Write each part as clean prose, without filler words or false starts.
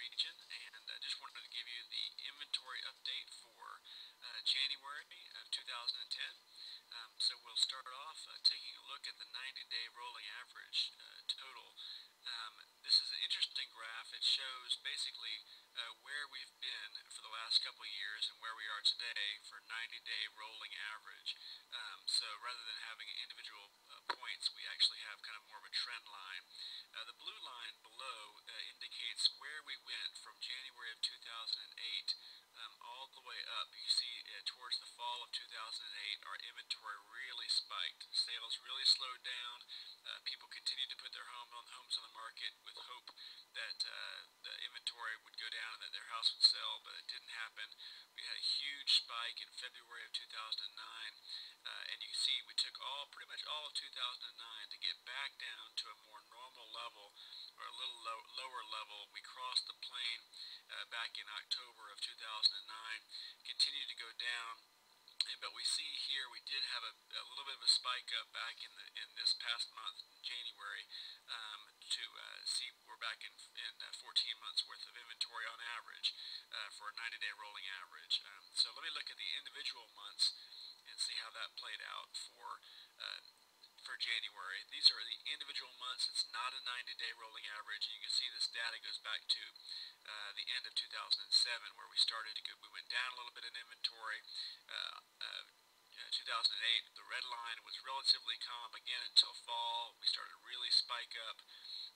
region, and I just wanted to give you the inventory update for January of 2010. So we'll start off taking a look at the 90-day rolling average total. This is an interesting graph. It shows basically where we've been for the last couple of years and where we are today for 90-day rolling average. So rather than having individual points, we actually have kind of more of a trend line. The blue line below indicates where we went from January of 2008 all the way up. You see towards the fall of 2008 our inventory really spiked. Sales really slowed down. People continued to put their homes on the market with hope that the inventory would go down and that their house would sell, but it didn't happen. We had a huge spike in February of 2009, and you can see we took pretty much all of 2009 to get back down to a more normal level, or a little lower level. We crossed the plane back in October of 2009, continued to go down. But we see here we did have a little bit of a spike up back in this past month, January, to see we're back in 14 months worth of inventory on average for a 90-day rolling average. So let me look at the individual months and see how that played out for January. These are the individual months. It's not a 90-day rolling average. You can see this data goes back to the end of 2007, where we went down a little bit in inventory. 2008, the red line was relatively calm again until fall. We started to really spike up,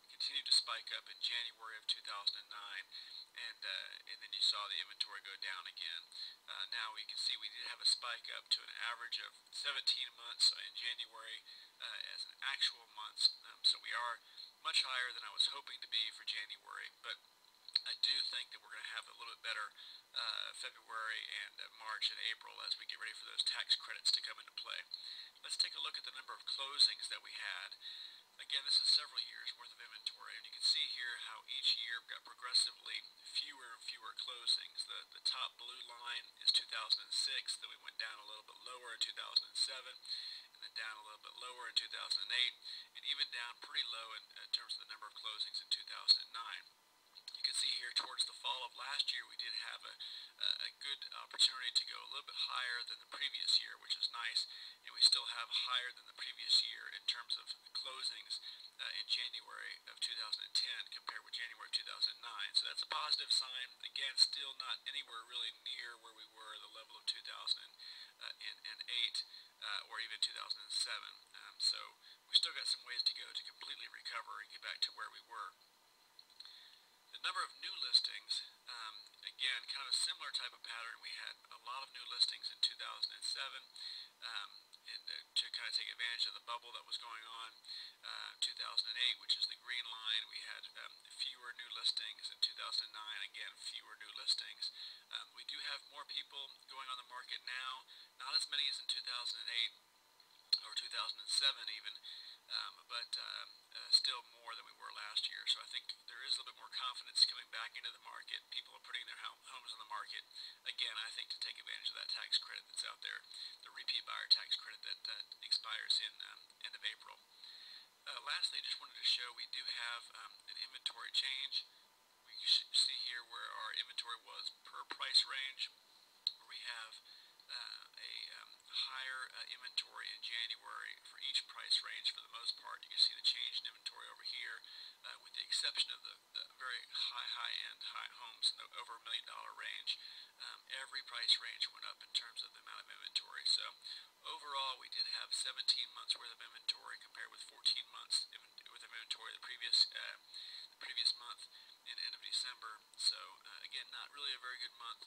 continued to spike up in January of 2009, and then you saw the inventory go down again. Now we can see we did have a spike up to an average of 17 months in January as an actual months. So we are much higher than I was hoping to be for January, but I do think that we're going to have a little bit better February and March and April as we get ready for those tax credits to come into play. Let's take a look at the number of closings that we had. Again, this is several years worth of inventory, and you can see here how each year got progressively fewer and fewer closings. The top blue line is 2006, then we went down a little bit lower in 2007, and then down a little bit lower in 2008, and even down pretty low in terms of the number of closings in 2009. You can see here towards the fall of last year we did have a good opportunity to go a little bit higher than the previous year, which is nice, and we still have higher than the previous year in terms of closings in January of 2010 compared with January of 2009. So that's a positive sign. Again, still not anywhere really near where we were at the level of 2008 or even 2007. So we still got some ways to go to completely recover and get back to where we were. The number of new listings, again, kind of a similar type of pattern. We had a lot of new listings in 2007, and to kind of take advantage of the bubble that was going on. 2008, which is the green line, we had fewer new listings. In 2009, again, fewer new listings. We do have more people going on the market now, not as many as in 2008 or 2007 even, but still more than we were last year. So I think there is a little bit more confidence coming back into the market. People are putting their homes on the market, again, I think to take advantage of that tax credit that's out there, the repeat buyer tax credit that expires in end of April. Lastly, I just wanted to show we do have an inventory change. We see here where our inventory was per price range, where we have a higher inventory in January for each price range for the most part. You can see the change in inventory over here, with the exception of the very high-end homes in the over $1 million range. Every price range went up in terms of the amount of inventory. So overall, we did have 17 months worth of inventory compared with 14 months worth of inventory the previous month in end of December. So again, not really a very good month.